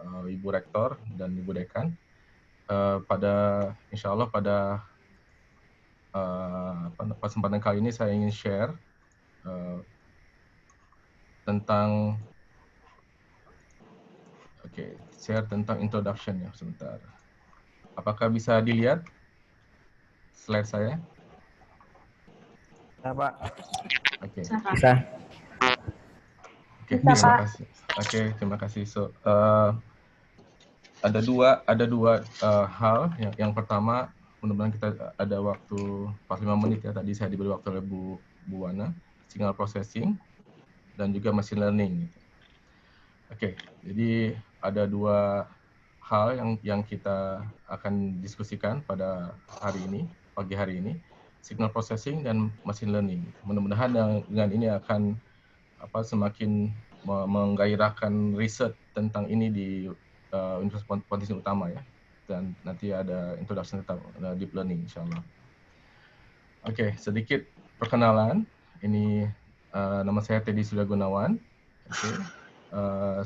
Ibu Rektor dan Ibu Dekan. Insya Allah pada kesempatan kali ini saya ingin share tentang introduction ya, sebentar. Apakah bisa dilihat slide saya? Ya, Pak. Oke. Bisa. Oke, terima kasih. Oke, terima kasih. So, ada dua hal. Yang pertama, mudah-mudahan kita ada waktu 45 menit ya. Tadi saya diberi waktu oleh Bu Wana, signal processing dan juga machine learning. Oke, jadi ada dua hal yang kita akan diskusikan pada hari ini, pagi hari ini, signal processing dan machine learning. Mudah-mudahan dengan ini akan semakin menggairahkan riset tentang ini di Universitas Pontianak Utama ya, dan nanti ada introduction tentang deep learning insyaallah. Oke, sedikit perkenalan. Ini nama saya Teddy Surya Gunawan.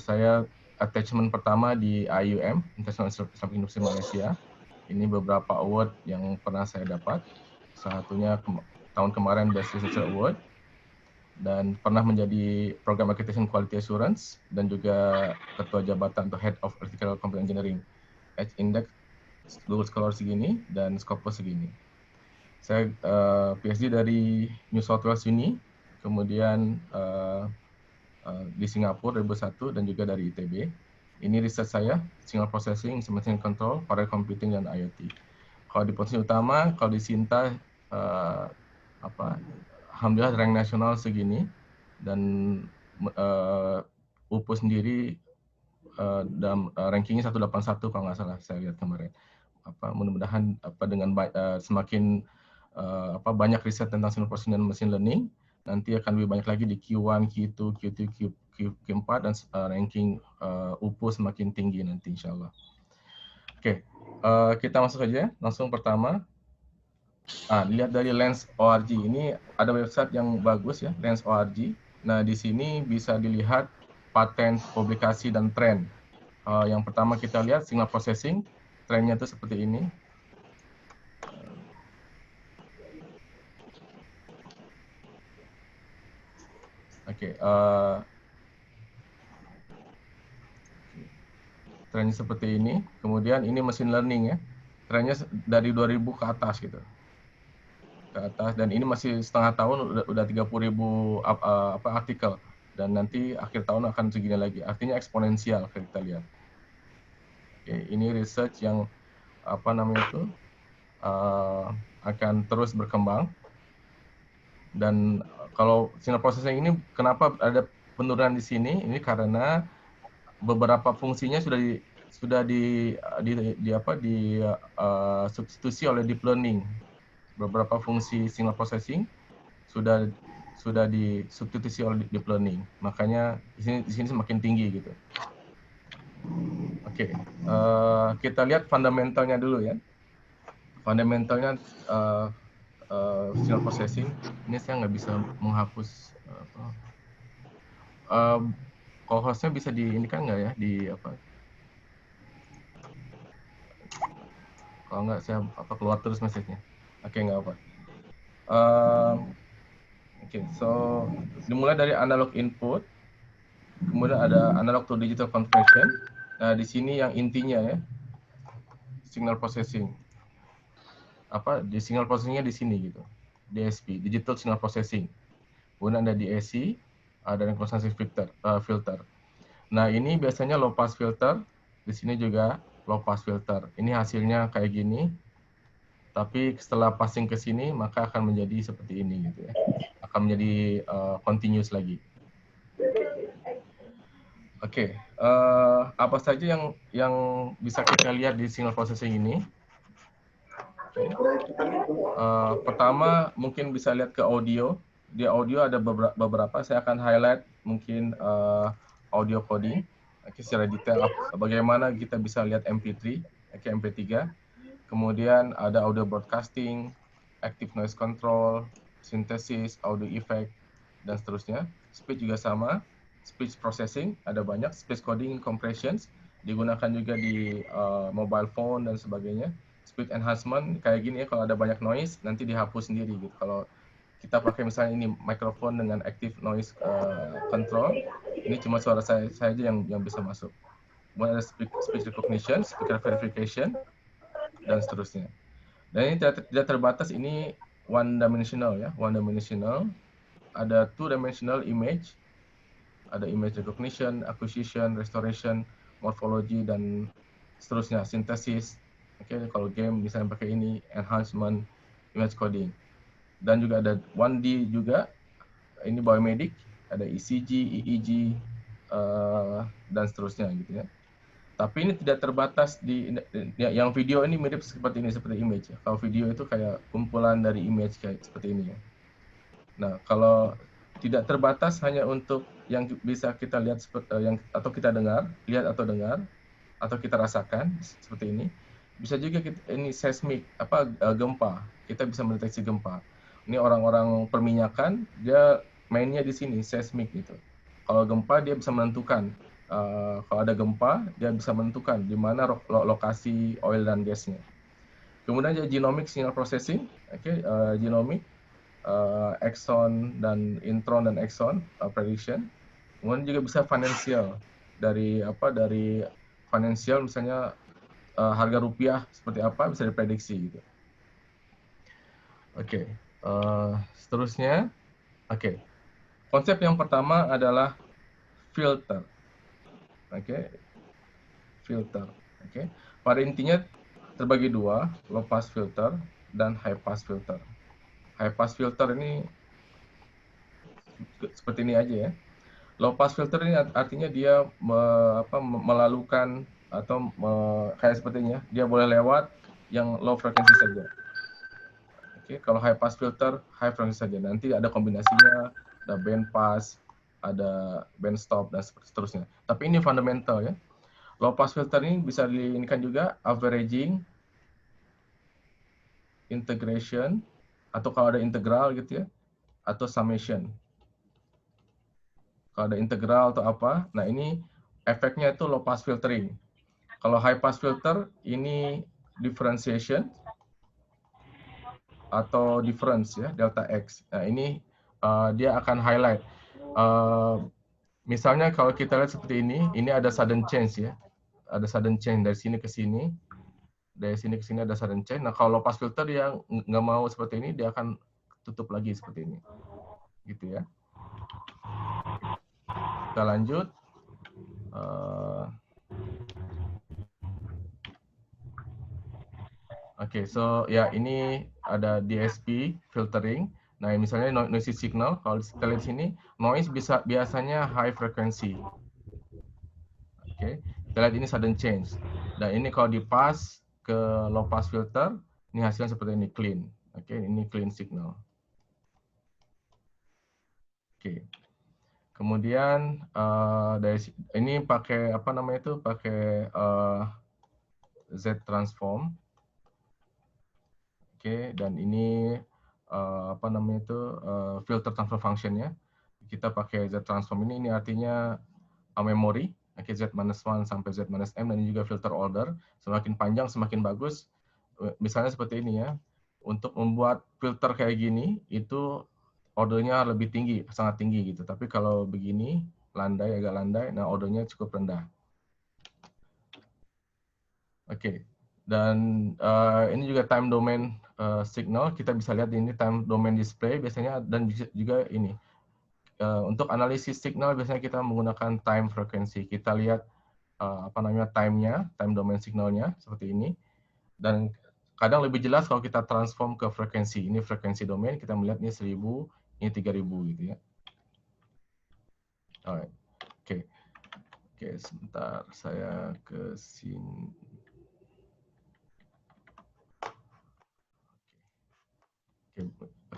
Saya attachment pertama di IUM, International Islamic University Malaysia. Ini beberapa award yang pernah saya dapat. Salah satunya tahun kemarin Best Researcher Award, dan pernah menjadi Program Accreditation Quality Assurance, dan juga Ketua Jabatan atau Head of Electrical Computer Engineering. H-Index Google Scholar segini, dan Scopus segini. Saya PhD dari New South Wales Uni, kemudian di Singapura 2001, dan juga dari ITB. Ini riset saya, signal processing, instrumentation control, parallel computing, dan IoT. Kalau di posisi utama, kalau di Sinta, alhamdulillah rank nasional segini, dan UPU sendiri dalam rankingnya 181 kalau nggak salah saya lihat kemarin. Mudah-mudahan dengan semakin banyak riset tentang signal processing dan machine learning, nanti akan lebih banyak lagi di Q1, Q2, Q3, Q4, dan ranking UPU semakin tinggi nanti insya Allah. Oke, kita masuk aja langsung pertama. Lihat dari Lens.org, ini ada website yang bagus ya, Lens.org. Nah, di sini bisa dilihat paten, publikasi, dan tren. Yang pertama kita lihat signal processing, trennya itu seperti ini. Oke, trennya seperti ini. Kemudian ini machine learning ya, trennya dari 2000 ke atas gitu. Ke atas, dan ini masih setengah tahun udah 30.000 artikel, dan nanti akhir tahun akan segini lagi, artinya eksponensial kita lihat. Oke, ini research yang akan terus berkembang. Dan kalau signal processing ini kenapa ada penurunan di sini? Ini karena beberapa fungsinya sudah substitusi oleh deep learning. Beberapa fungsi signal processing sudah disubstitusi oleh deep learning. Makanya di sini semakin tinggi gitu. Oke, kita lihat fundamentalnya dulu ya. Fundamentalnya signal processing. Ini saya nggak bisa menghapus. Kalau hostnya bisa diindikan nggak ya di apa? Kalau nggak saya keluar terus message-nya. Oke, nggak apa. Oke, so dimulai dari analog input, kemudian ada analog to digital conversion. Nah, di sini yang intinya ya, signal processing. Di signal processingnya di sini gitu, DSP, digital signal processing. Kemudian ada DAC, ada resonance filter. Nah, ini biasanya low pass filter, di sini juga low pass filter. Ini hasilnya kayak gini, tapi setelah passing ke sini maka akan menjadi seperti ini gitu ya. Akan menjadi continuous lagi. Oke, apa saja yang bisa kita lihat di signal processing ini? Pertama mungkin bisa lihat ke audio. Di audio ada beberapa, saya akan highlight mungkin audio coding. Secara detail bagaimana kita bisa lihat MP3, MP3. Kemudian ada audio broadcasting, active noise control, synthesis, audio effect, dan seterusnya. Speech juga sama, speech processing ada banyak, speech coding, compressions, digunakan juga di mobile phone dan sebagainya. Speed enhancement kayak gini ya, kalau ada banyak noise nanti dihapus sendiri gitu. Kalau kita pakai misalnya ini mikrofon dengan active noise control, ini cuma suara saya aja yang bisa masuk. Kemudian ada speech recognition, speaker verification, dan seterusnya. Dan ini tidak terbatas, ini one dimensional ya, one dimensional. Ada two dimensional image, ada image recognition, acquisition, restoration, morphology, dan seterusnya, synthesis. Oke, kalau game misalnya pakai ini, enhancement, image coding. Dan juga ada 1D juga, ini biomedic, ada ECG, EEG, dan seterusnya gitu ya. Tapi ini tidak terbatas di yang video ini mirip seperti ini, seperti image ya. Kalau video itu kayak kumpulan dari image kayak seperti ini ya. Nah, kalau tidak terbatas hanya untuk yang bisa kita lihat yang atau kita dengar, lihat atau dengar, atau kita rasakan seperti ini. Bisa juga ini seismik, gempa. Kita bisa mendeteksi gempa. Ini orang-orang perminyakan, dia mainnya di sini seismik gitu. Kalau gempa dia bisa menentukan, kalau ada gempa dia bisa menentukan di mana lokasi oil dan gasnya. Kemudian ada genomic signal processing, genomic, exon dan intron dan exon prediction. Kemudian juga bisa financial, dari financial misalnya harga rupiah seperti apa bisa diprediksi gitu. Oke, seterusnya, konsep yang pertama adalah filter. Filter. Pada intinya terbagi dua, low pass filter dan high pass filter. High pass filter ini seperti ini aja ya. Low pass filter ini artinya dia melalukan atau kayak sepertinya dia boleh lewat yang low frequency saja. Kalau high pass filter high frequency saja. Nanti ada kombinasinya, ada band pass, ada band stop dan seterusnya. Tapi ini fundamental ya. Low pass filter ini bisa diinginkan juga averaging, integration, atau kalau ada integral gitu ya, atau summation. Kalau ada integral atau apa, nah ini efeknya itu low pass filtering. Kalau high pass filter ini differentiation atau difference ya, delta X. Nah ini dia akan highlight. Misalnya kalau kita lihat seperti ini ada sudden change ya. Ada sudden change dari sini ke sini. Dari sini ke sini ada sudden change. Nah kalau low pass filter dia nggak mau seperti ini, dia akan tutup lagi seperti ini. Gitu ya. Kita lanjut. So ya ini ada DSP filtering. Nah, misalnya noisy signal, kalau kita lihat sini, noise biasanya high frequency. Kita lihat ini sudden change. Dan ini kalau dipas ke low pass filter, ini hasilnya seperti ini, clean. Ini clean signal. Kemudian dari ini pakai pakai Z transform. Dan ini filter transfer function-nya. Kita pakai Z transform ini artinya memory, Z-1 sampai Z-M, dan ini juga filter order. Semakin panjang semakin bagus. Misalnya seperti ini ya. Untuk membuat filter kayak gini itu ordernya lebih tinggi, sangat tinggi gitu. Tapi kalau begini agak landai, nah ordernya cukup rendah. Dan ini juga time domain signal, kita bisa lihat ini time domain display biasanya, dan juga ini untuk analisis signal biasanya kita menggunakan time frequency. Kita lihat time-nya, time domain signalnya seperti ini, dan kadang lebih jelas kalau kita transform ke frekuensi. Ini frekuensi domain, kita melihat ini 1000, ini 3000 gitu ya. Oke, sebentar saya ke sini.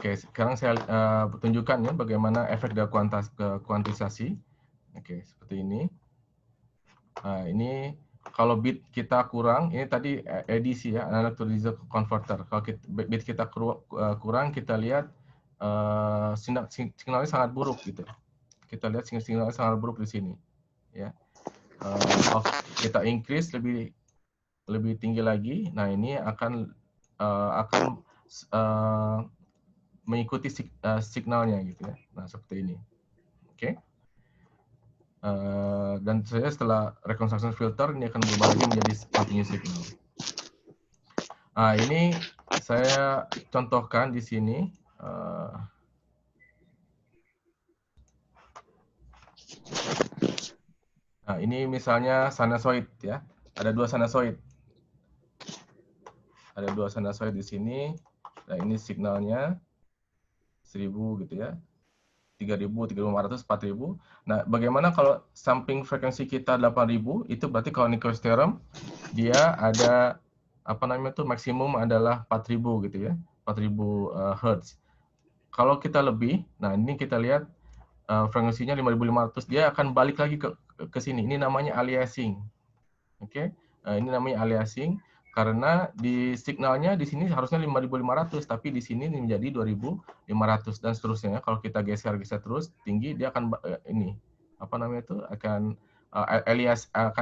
Sekarang saya tunjukkan ya bagaimana efek dari kuantisasi. Seperti ini. Nah, ini kalau bit kita kurang, ini tadi ADC ya, analog to digital converter. Kalau bit kita kurang, kita lihat signalnya sangat buruk gitu. Kita lihat signalnya sangat buruk di sini. Ya. kita increase lebih tinggi lagi, nah ini akan mengikuti signalnya gitu ya. Nah seperti ini, oke. Dan saya setelah reconstruction filter ini akan berubah lagi menjadi continuous signal. Nah ini saya contohkan di sini. Nah ini misalnya sinusoid ya, ada dua sinusoid. Ada dua sinusoid di sini. Nah ini signalnya 1000 gitu ya. 3000, 3500, 4000. Nah, bagaimana kalau sampling frekuensi kita 8000? Itu berarti kalau Nichols theorem dia ada apa namanya itu maksimum adalah 4000 gitu ya. 4000 Hz. Kalau kita lebih, nah ini kita lihat frekuensinya 5500, dia akan balik lagi ke sini. Ini namanya aliasing. Oke. Ini namanya aliasing karena di signalnya di sini harusnya 5500 tapi di sini menjadi 2500 dan seterusnya. Kalau kita geser terus tinggi dia akan ini apa namanya itu akan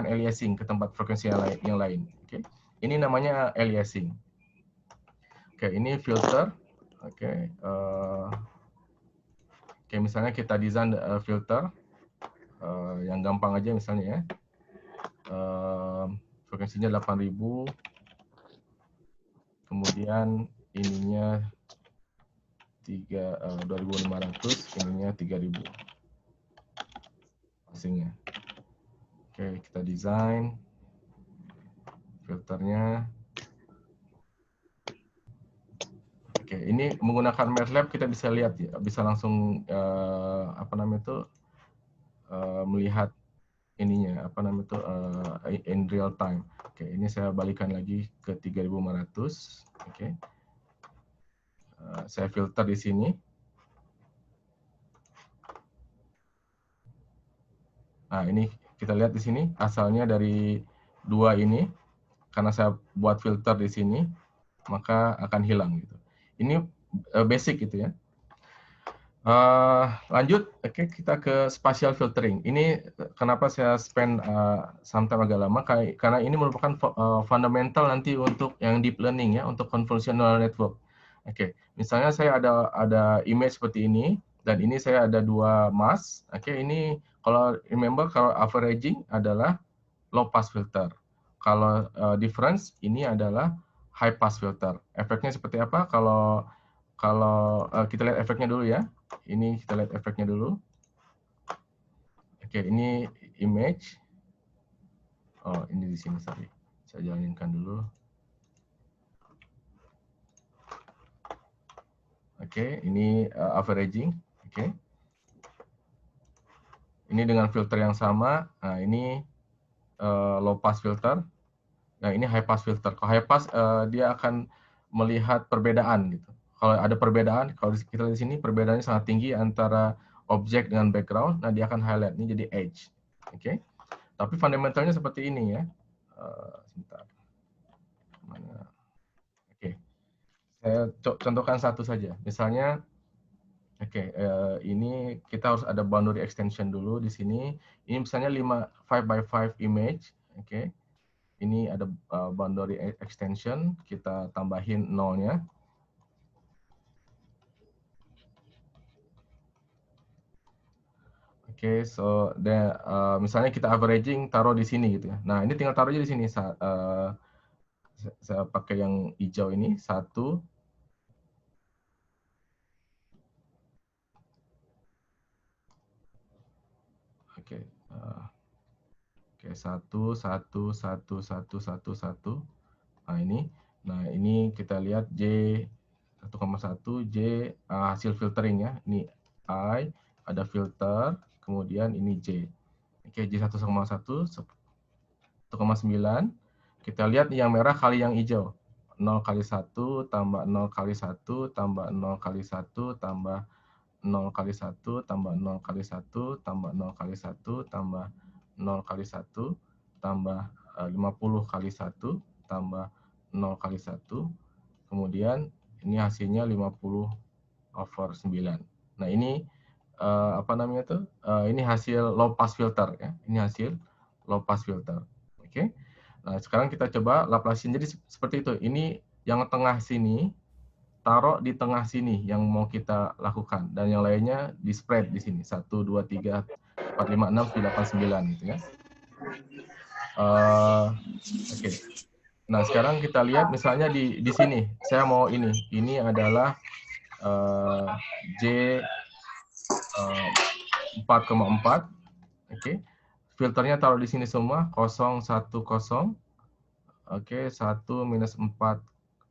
aliasing ke tempat frekuensi yang lain. Oke. Ini namanya aliasing. Oke, ini filter. Oke. Oke, misalnya kita desain filter yang gampang aja misalnya ya. Frekuensinya 8000, kemudian ininya 2500, ininya 3000 passingnya. Oke, kita desain filternya. Oke, ini menggunakan MATLAB kita bisa lihat ya, bisa langsung apa namanya itu melihat ininya apa namanya itu in real time. Oke, ini saya balikan lagi ke 3500. Oke. Saya filter di sini. Nah, ini kita lihat di sini asalnya dari dua ini. Karena saya buat filter di sini, maka akan hilang gitu. Ini basic gitu ya. Lanjut, oke, kita ke spatial filtering. Ini kenapa saya spend some time agak lama, karena ini merupakan fundamental nanti untuk yang deep learning ya, untuk convolutional network. Oke, misalnya saya ada image seperti ini, dan ini saya ada dua mask. Oke, ini kalau remember kalau averaging adalah low pass filter. Kalau difference ini adalah high pass filter. Efeknya seperti apa? Kalau kita lihat efeknya dulu ya. Ini kita lihat efeknya dulu. Oke, ini image. Oh, ini di sini, sorry. Saya jalankan dulu. Oke, ini averaging. Oke. Ini dengan filter yang sama. Nah, ini low pass filter. Nah, ini high pass filter. Kalau high pass dia akan melihat perbedaan gitu. Kalau ada perbedaan, kalau kita lihat di sini perbedaannya sangat tinggi antara objek dengan background, nah dia akan highlight. Ini jadi edge. Oke. Tapi fundamentalnya seperti ini ya. Sebentar. Mana? Oke. Saya contohkan satu saja. Misalnya, oke, ini kita harus ada boundary extension dulu di sini. Ini misalnya 5 by 5 image. Oke. Ini ada boundary extension, kita tambahin nolnya. Oke, so misalnya kita averaging taruh di sini gitu ya. Nah, ini tinggal taruh aja di sini. Saya pakai yang hijau ini, 1. Oke, oke, 1, 1, 1, 1, 1, 1. Nah ini kita lihat J 1,1 J hasil filtering ya. Ini I, ada filter, kemudian ini J. Oke, J 1,1, 1,9. Kita lihat yang merah kali yang hijau. 0 kali 1 tambah 0 kali 1 tambah 0 kali 1 tambah 0 kali 1 tambah 0 kali 1 tambah 0 kali 1 tambah 0 kali 1 tambah 50 kali 1 tambah 0 kali 1. Kemudian ini hasilnya 50/9. Nah, ini apa namanya tuh? Ini hasil low pass filter ya. Ini hasil low pass filter. Oke. Nah, sekarang kita coba Laplacian. Jadi seperti itu. Ini yang tengah sini, taruh di tengah sini yang mau kita lakukan. Dan yang lainnya di spread di sini. 1, 2, 3, 4, 5, 6, 7, 8, 9 gitu ya. Oke. Nah, sekarang kita lihat misalnya di sini. Saya mau ini. Ini adalah J 4,4. Oke. Filternya taruh di sini semua, 0, 1, 0. Oke, 1 minus 4,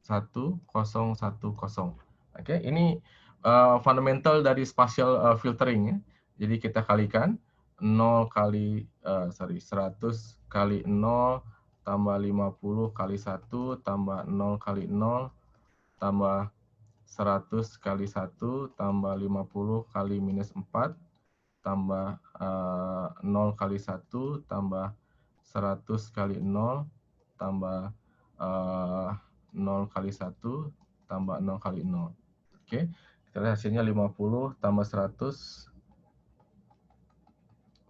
1, 0, 1, 0. Oke, ini fundamental dari spatial filtering ya. Jadi kita kalikan 0 kali 100 kali 0 tambah 50 kali 1 tambah 0 kali 0 tambah 100 kali 1 tambah 50 kali minus 4 tambah 0 kali 1 tambah 100 kali 0 tambah 0 kali 1 tambah 0 kali 0. Oke, kita lihat hasilnya 50 tambah 100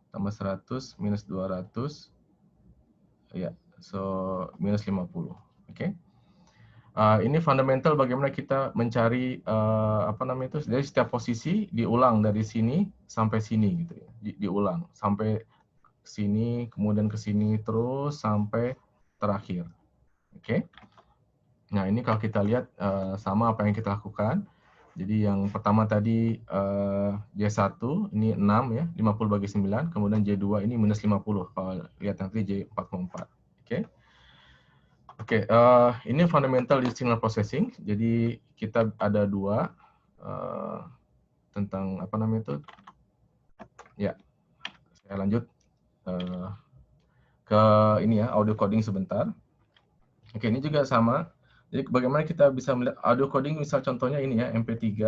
tambah 100 minus 200. Ya, so minus 50. Oke. Ini fundamental bagaimana kita mencari apa namanya itu, dari setiap posisi diulang dari sini sampai sini gitu ya. Diulang sampai sini, kemudian ke sini terus sampai terakhir. Oke. Nah, ini kalau kita lihat sama apa yang kita lakukan. Jadi yang pertama tadi J1 ini 6 ya, 50 bagi 9, kemudian J2 ini minus 50 kalau lihat nanti J4,4. Oke. Oke, ini fundamental di signal processing. Jadi kita ada dua tentang apa namanya itu. Ya, saya lanjut ke ini ya, audio coding sebentar. Oke, ini juga sama. Jadi bagaimana kita bisa melihat audio coding, misal contohnya ini ya, MP3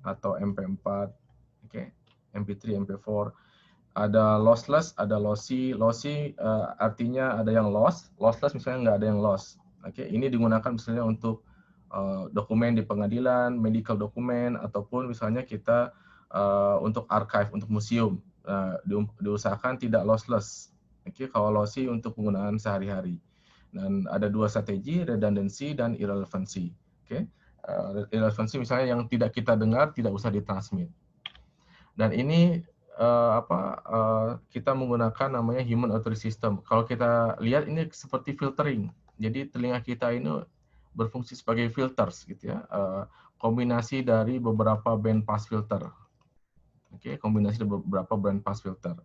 atau MP4, oke, MP3, MP4. Ada lossless, ada lossy. Lossy artinya ada yang loss, lossless misalnya nggak ada yang loss. Oke, ini digunakan misalnya untuk dokumen di pengadilan, medical dokumen, ataupun misalnya kita untuk archive, untuk museum. Diusahakan tidak lossless. Oke, kalau lossy untuk penggunaan sehari-hari. Dan ada dua strategi, redundancy dan irrelevancy. Oke, irrelevancy misalnya yang tidak kita dengar tidak usah ditransmit. Dan ini kita menggunakan namanya human auditory system. Kalau kita lihat ini seperti filtering. Jadi telinga kita ini berfungsi sebagai filters gitu ya. Kombinasi dari beberapa band pass filter. Oke, kombinasi dari beberapa band pass filter.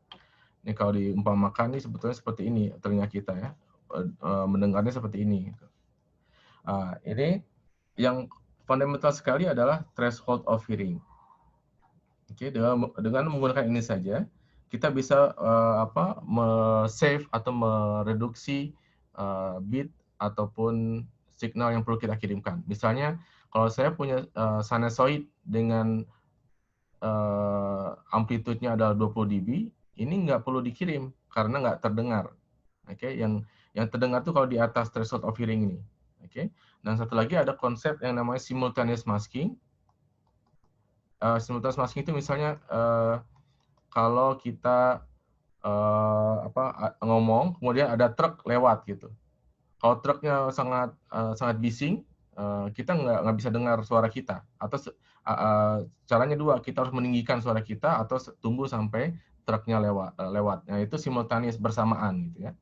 Ini kalau diumpamakan ini sebetulnya seperti ini telinga kita ya. Mendengarnya seperti ini. Ini yang fundamental sekali adalah threshold of hearing. Oke, dengan menggunakan ini saja kita bisa save atau mereduksi bit ataupun signal yang perlu kita kirimkan. Misalnya kalau saya punya sinusoid dengan amplitude-nya adalah 20 dB, ini nggak perlu dikirim karena nggak terdengar. Oke, yang terdengar tuh kalau di atas threshold of hearing ini. Oke, dan satu lagi ada konsep yang namanya simultaneous masking. Simultaneous masking itu misalnya kalau kita ngomong, kemudian ada truk lewat gitu. Kalau truknya sangat bising, kita nggak bisa dengar suara kita. Atau caranya dua, kita harus meninggikan suara kita atau tunggu sampai truknya lewat. Nah, itu simultaneous bersamaan gitu ya.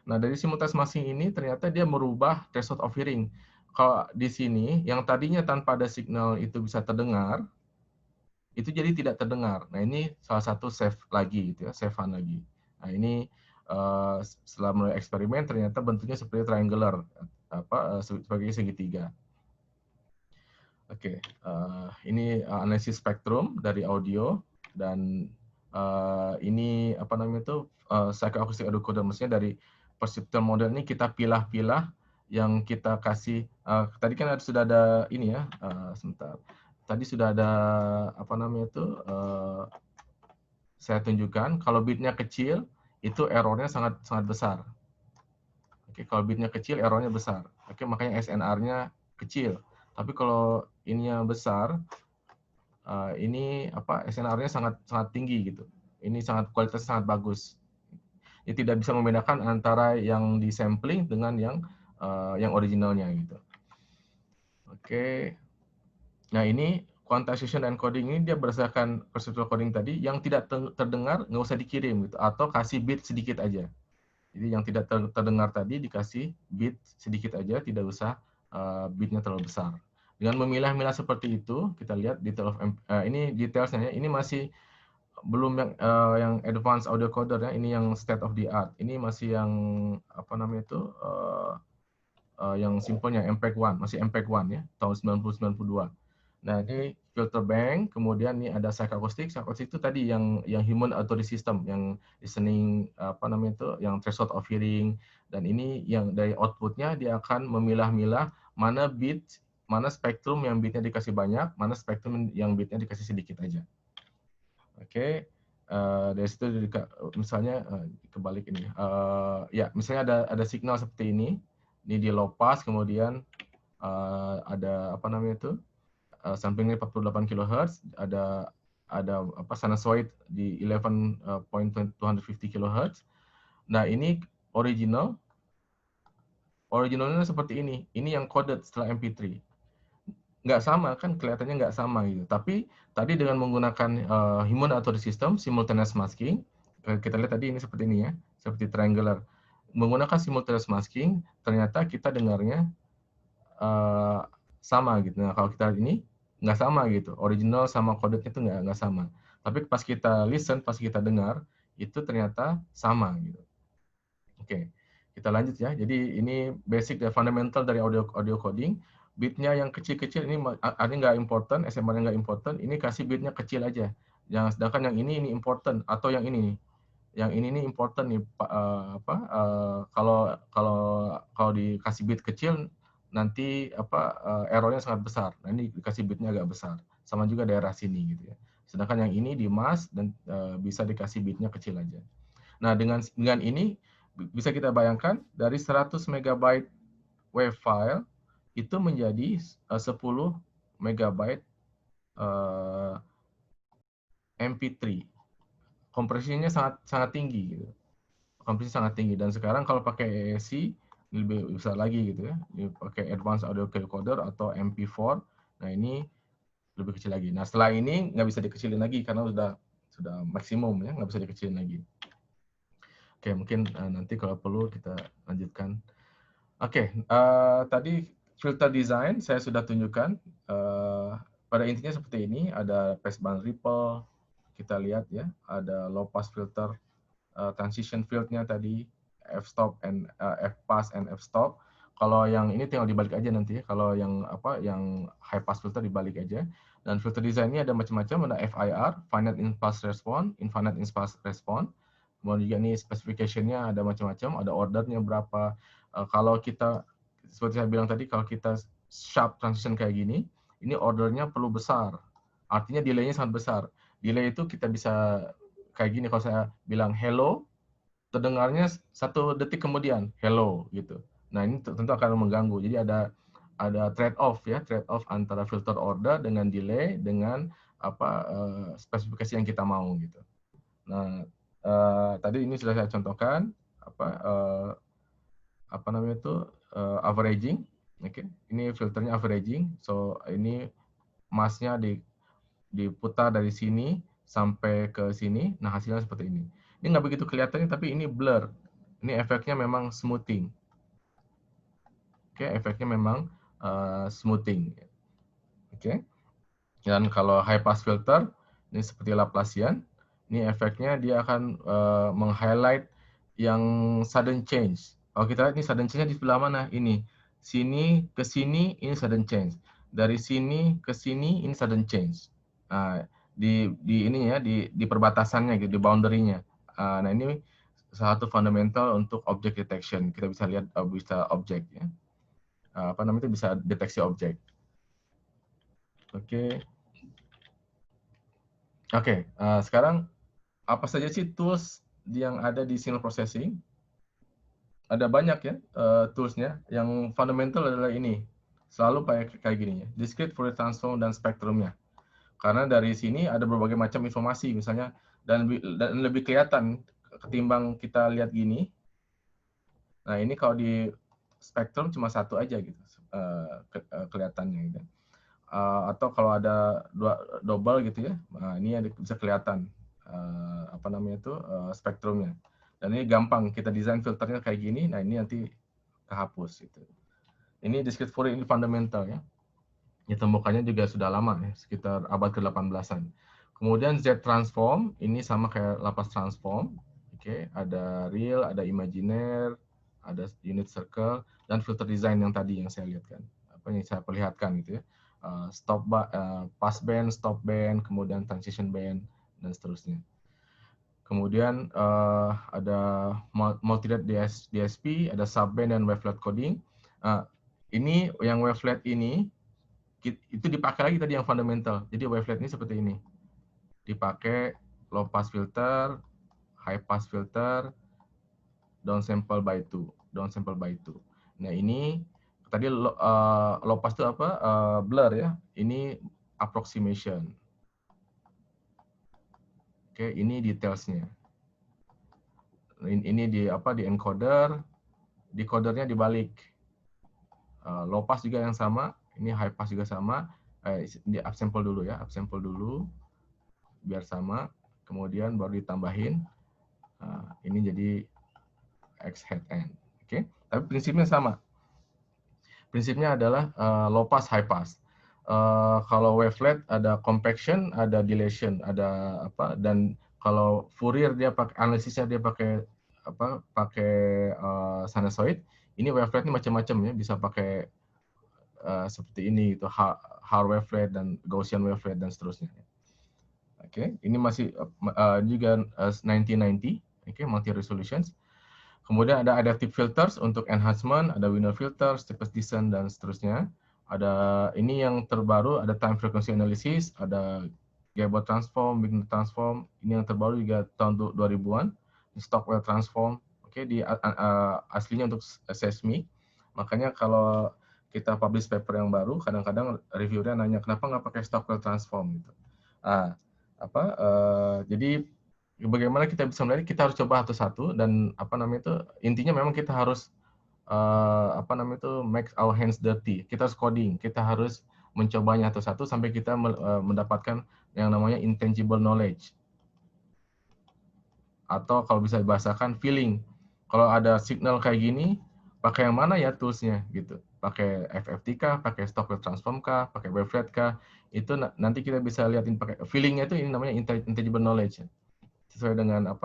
Nah, dari simultaneous masking ini ternyata dia merubah threshold of hearing. Kalau di sini yang tadinya tanpa ada signal itu bisa terdengar, itu jadi tidak terdengar. Nah, ini salah satu save lagi gitu ya, save-an lagi. Nah, ini setelah mulai eksperimen ternyata bentuknya seperti triangular, sebagai segitiga. Oke, ini analisis spektrum dari audio, dan ini apa namanya itu psychoacoustic encoder, maksudnya dari perceptual model ini kita pilah-pilah yang kita kasih. Tadi kan sudah ada ini ya, sebentar. Tadi sudah ada apa namanya itu saya tunjukkan kalau bitnya kecil itu errornya sangat besar. Oke, kalau bitnya kecil errornya besar. Oke, makanya SNR-nya kecil. Tapi kalau ininya besar, ini SNR-nya sangat tinggi gitu. Ini kualitasnya sangat bagus. dia tidak bisa membedakan antara yang disampling dengan yang originalnya gitu. Oke. Nah ini quantization dan coding ini dia berdasarkan perceptual coding tadi, yang tidak terdengar nggak usah dikirim gitu, atau kasih bit sedikit aja. Jadi yang tidak terdengar tadi dikasih bit sedikit aja, tidak usah bitnya terlalu besar. Dengan memilah-milah seperti itu, kita lihat detail of ini detailsnya ya. Ini masih belum yang advanced audio coder ya. Ini yang state of the art. Ini masih yang apa namanya itu yang simpelnya MPEG-1, masih MPEG-1 ya, tahun 90-92. Nah, ini filter bank, kemudian ini ada psychoacoustic. Psychoacoustic itu tadi yang human auditory system, yang listening, apa namanya itu, yang threshold of hearing. Dan ini yang dari outputnya dia akan memilah-milah mana bit, mana spektrum yang bitnya dikasih banyak, mana spektrum yang bitnya dikasih sedikit aja. Oke, dari situ misalnya kebalik ini. Ya, misalnya ada signal seperti ini di low pass, kemudian ada apa namanya itu? Samplingnya 48 kHz, ada apa sinusoid di 11.250 kHz. Nah, ini originalnya seperti ini. Ini yang coded setelah MP3. Nggak sama kan, kelihatannya nggak sama gitu. Tapi tadi dengan menggunakan human auditory system, simultaneous masking, kita lihat tadi ini seperti ini ya, seperti triangular. Menggunakan simultaneous masking, ternyata kita dengarnya sama gitu. Nah, kalau kita ini nggak sama gitu, original sama codednya itu nggak sama. Tapi pas kita listen, pas kita dengar, itu ternyata sama gitu. Oke, kita lanjut ya. Jadi ini basic dan fundamental dari audio coding. Bitnya yang kecil-kecil ini artinya nggak important, SMR-nya nggak important. Ini kasih bitnya kecil aja. Sedangkan yang ini important, atau yang ini nih. Yang ini nih important nih, kalau dikasih bit kecil nanti errornya sangat besar. Nah, ini dikasih bitnya agak besar. Sama juga daerah sini gitu ya. Sedangkan yang ini di mask dan bisa dikasih bitnya kecil aja. Nah, dengan ini bisa kita bayangkan dari 100 MB wave file itu menjadi 10 MB MP3. Kompresinya sangat tinggi gitu. Kompresi sangat tinggi, dan sekarang kalau pakai AAC lebih besar lagi gitu ya. Ini pakai Advanced Audio Encoder atau MP4. Nah, ini lebih kecil lagi. Nah, setelah ini nggak bisa dikecilin lagi karena sudah maksimum ya, nggak bisa dikecilin lagi. Oke, mungkin nanti kalau perlu kita lanjutkan. Oke, tadi filter design saya sudah tunjukkan. Pada intinya seperti ini, ada passband ripple, kita lihat ya, ada low pass filter, transition field-nya tadi, f-stop and f-pass and f-stop. Kalau yang ini tinggal dibalik aja nanti ya. Kalau yang high pass filter dibalik aja. Dan filter design-nya ada macam-macam, ada FIR, finite impulse response, infinite impulse response. Kemudian juga ini specification-nya ada macam-macam, ada order-nya berapa. Kalau kita, seperti saya bilang tadi, kalau kita sharp transition kayak gini, ini ordernya perlu besar. Artinya delay-nya sangat besar. Delay itu kita bisa kayak gini, kalau saya bilang hello, terdengarnya 1 detik kemudian hello gitu. Nah, ini tentu akan mengganggu. Jadi ada trade off ya, trade off antara filter order dengan delay dengan spesifikasi yang kita mau gitu. Nah, tadi ini sudah saya contohkan apa namanya itu averaging. Oke, ini filternya averaging. So ini masknya diputar dari sini sampai ke sini. Nah, hasilnya seperti ini. Ini nggak begitu kelihatannya, tapi ini blur. Ini efeknya memang smoothing. Oke, efeknya memang smoothing. Oke. Dan kalau high pass filter, ini seperti Laplacian. Ini efeknya dia akan meng-highlight yang sudden change. Kalau kita lihat ini sudden change-nya di sebelah mana? Ini. Sini ke sini, ini sudden change. Dari sini ke sini, ini sudden change. Nah, di ini ya, di perbatasannya gitu, di boundary-nya. Nah, ini salah satu fundamental untuk object detection. Kita bisa lihat bisa objek ya. Apa namanya itu, bisa deteksi objek. Oke. Oke, sekarang apa saja sih tools yang ada di signal processing? Ada banyak ya toolsnya. Yang fundamental adalah ini. Selalu kayak gini ya. Discrete Fourier transform dan spektrumnya. Karena dari sini ada berbagai macam informasi misalnya, dan lebih kelihatan ketimbang kita lihat gini. Nah ini kalau di spektrum cuma satu aja gitu kelihatannya gitu. Atau kalau ada double gitu ya, nah ini yang bisa kelihatan apa namanya itu spektrumnya. Dan ini gampang kita desain filternya kayak gini. Nah ini nanti kehapus gitu. Ini discrete Fourier, ini fundamental ya. Ditemukannya juga sudah lama ya, sekitar abad ke-18-an. Kemudian Z transform, ini sama kayak Laplace transform. Oke, ada real, ada imaginer, ada unit circle, dan filter design yang tadi yang saya lihatkan. Apa yang saya perlihatkan gitu ya. Pass band, stop band, kemudian transition band, dan seterusnya. Kemudian ada multi-rate DSP, ada subband dan wavelet coding. Ini yang wavelet ini itu dipakai lagi tadi yang fundamental. Jadi wavelet ini seperti ini. Dipakai low pass filter, high pass filter, downsample by 2. Nah, ini tadi low pass itu apa? Blur ya. Ini approximation. Oke, ini detailsnya. Ini di encoder, decodernya dibalik. Low pass juga yang sama, ini high pass juga sama. Di upsample dulu ya, upsample dulu biar sama, kemudian baru ditambahin. Ini jadi X head end. Oke, tapi prinsipnya sama. Prinsipnya adalah low pass, high pass. Kalau wavelet ada compaction, ada dilation, ada apa? Dan kalau Fourier dia pakai analisisnya dia pakai apa? Pakai sinusoid. Ini wavelet ini macam-macam ya, bisa pakai seperti ini gitu, Haar wavelet dan Gaussian wavelet dan seterusnya. Oke, ini masih juga 1990, oke, multi resolutions. Kemudian ada adaptive filters untuk enhancement, ada Wiener filter, steepest descent dan seterusnya. Ada ini yang terbaru, ada time frequency analysis, ada Gabor transform, Wigner transform. Ini yang terbaru juga tahun 2000-an, Stockwell transform. Oke, di aslinya untuk seismic. Makanya kalau kita publish paper yang baru, kadang-kadang reviewernya nanya kenapa nggak pakai Stockwell transform gitu. Jadi bagaimana kita bisa melihat, kita harus coba satu-satu, dan apa namanya itu intinya memang kita harus make our hands dirty. Kita harus coding, kita harus mencobanya satu-satu sampai kita mendapatkan yang namanya intangible knowledge, atau kalau bisa dibahasakan feeling. Kalau ada signal kayak gini, pakai yang mana ya toolsnya gitu. Pakai FFT kah, pakai Stockwell transform kah, pakai wavelet kah, itu nanti kita bisa lihatin pakai feelingnya, itu ini namanya intangible knowledge. Sesuai dengan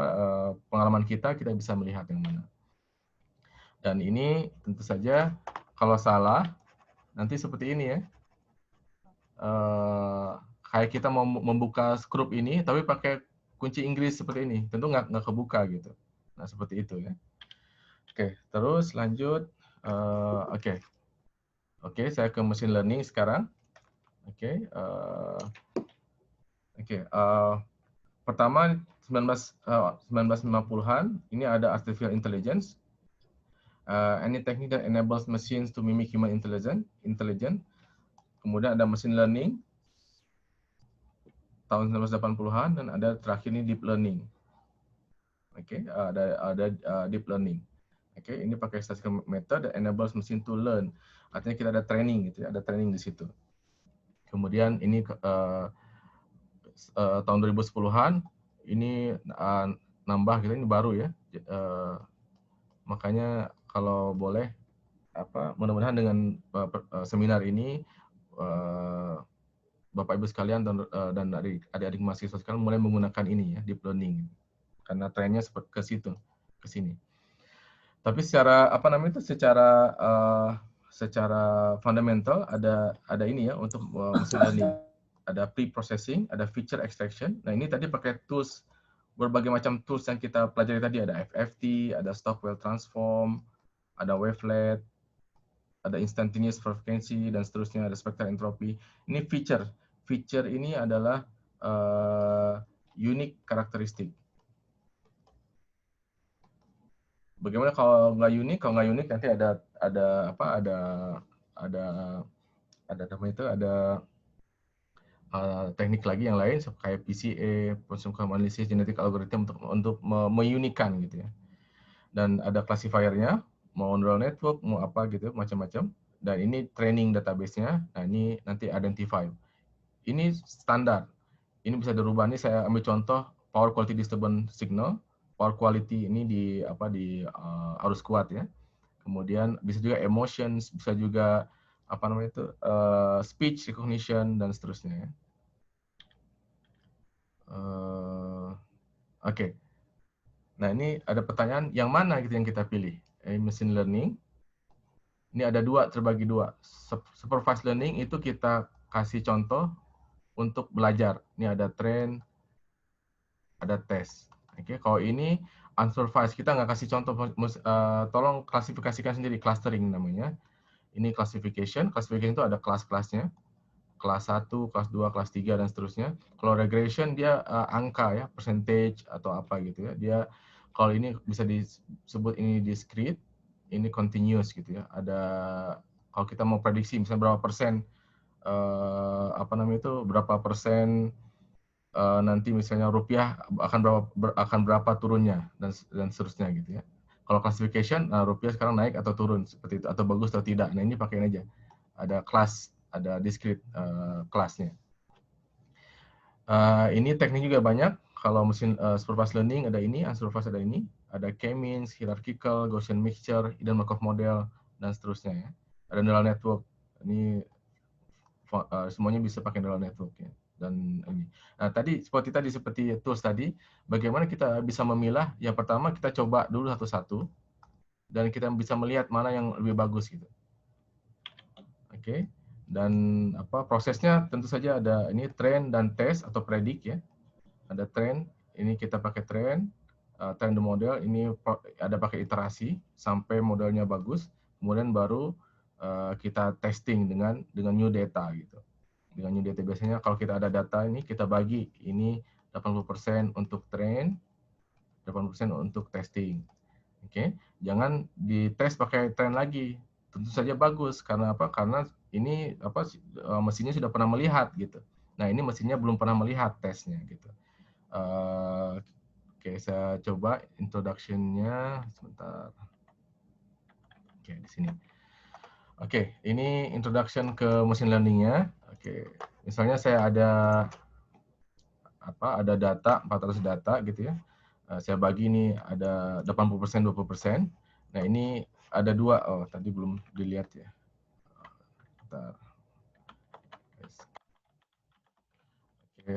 pengalaman kita bisa melihat yang mana. Dan ini tentu saja kalau salah nanti seperti ini ya. Kayak kita mau membuka skrup ini tapi pakai kunci Inggris seperti ini, tentu nggak kebuka gitu. Nah seperti itu ya. Oke, terus lanjut. Oke, saya ke machine learning sekarang. Pertama 1950-an ini ada artificial intelligence. Any technique that enables machines to mimic human intelligence. Kemudian ada machine learning tahun 1980-an, dan ada terakhir ini deep learning. Ada deep learning. Ini pakai statistical method that enables machine to learn. Artinya kita ada training gitu ya, ada training di situ. Kemudian ini tahun 2010-an ini nambah gitu, ini baru ya. Makanya kalau boleh mudah-mudahan dengan seminar ini Bapak Ibu sekalian dan adik-adik mahasiswa sekalian mulai menggunakan ini ya, deep learning, karena trennya seperti ke situ, ke sini. Tapi secara secara fundamental ada ini ya untuk machine learning. Ada pre-processing, ada feature extraction. Nah ini tadi pakai tools, berbagai macam tools yang kita pelajari tadi, ada FFT, ada Stockwell transform, ada wavelet, ada instantaneous frequency dan seterusnya, ada spectral entropy. Ini feature. Feature ini adalah unique karakteristik. Bagaimana kalau nggak unik? Kalau nggak unik nanti ada namanya itu teknik lagi yang lain kayak PCA, Poisson Analysis, Genetic Algorithm untuk meunikan gitu ya. Dan ada classifier-nya, mau neural network, mau apa gitu, macam-macam. Dan ini training database-nya. Nah, ini nanti identify. Ini standar. Ini bisa dirubah. Ini saya ambil contoh power quality disturbance signal. Power quality ini di arus kuat ya. Kemudian bisa juga emotions, bisa juga apa namanya itu speech recognition dan seterusnya ya. Oke. Nah, ini ada pertanyaan yang mana gitu yang kita pilih. Machine learning. Ini ada dua, terbagi dua. Supervised learning itu kita kasih contoh untuk belajar. Ini ada train, ada tes. Oke, kalau ini unsupervised, kita nggak kasih contoh. Tolong klasifikasikan sendiri, clustering namanya. Ini classification. Classification itu ada kelas-kelasnya. Kelas 1, kelas 2, kelas 3, dan seterusnya. Kalau regression, dia angka ya, percentage atau apa gitu ya. Dia kalau ini bisa disebut ini discrete, ini continuous gitu ya. Ada kalau kita mau prediksi misalnya berapa persen berapa persen nanti misalnya rupiah akan berapa turunnya dan seterusnya gitu ya. Kalau classification, rupiah sekarang naik atau turun seperti itu atau bagus atau tidak. Nah, ini pakai aja. Ada kelas, ada discrete kelasnya. Ini teknik juga banyak. Kalau mesin supervised learning ada ini, unsupervised ada ini, ada K-means, hierarchical, Gaussian mixture, hidden Markov model, dan seterusnya ya. Ada neural network. Ini semuanya bisa pakai neural network ya. Dan ini. Nah, seperti tools tadi, bagaimana kita bisa memilah? Yang pertama kita coba dulu satu-satu dan kita bisa melihat mana yang lebih bagus gitu. Oke. Dan prosesnya tentu saja ada ini train dan test atau predict ya. Ada train, ini kita pakai train the model, ini ada pakai iterasi sampai modelnya bagus, kemudian baru kita testing dengan new data gitu. Dengan new data biasanya kalau kita ada data ini kita bagi ini 80% untuk train, 80% untuk testing. Oke, jangan dites pakai train lagi. Tentu saja bagus karena apa? Karena ini mesinnya sudah pernah melihat gitu. Nah, ini mesinnya belum pernah melihat tesnya gitu. Oke, saya coba introduction-nya sebentar. Oke, di sini. Oke, ini introduction ke machine learning-nya. Oke, misalnya saya ada data 400 data gitu ya. Saya bagi ini ada 80%, 20%. Nah, ini ada dua. Oh, tadi belum dilihat ya. Bentar. Oke,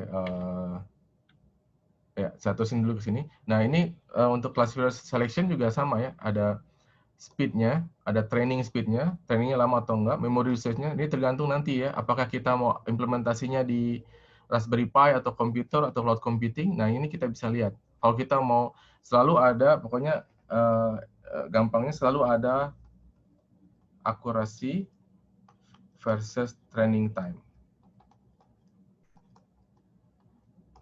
ya, saya terusin dulu ke sini. Nah, ini untuk classifier selection juga sama ya. Ada speed-nya, ada training speed-nya, trainingnya lama atau enggak, memory usage-nya, ini tergantung nanti ya, apakah kita mau implementasinya di Raspberry Pi atau komputer atau cloud computing, nah ini kita bisa lihat. Kalau kita mau selalu ada, pokoknya gampangnya selalu ada akurasi versus training time.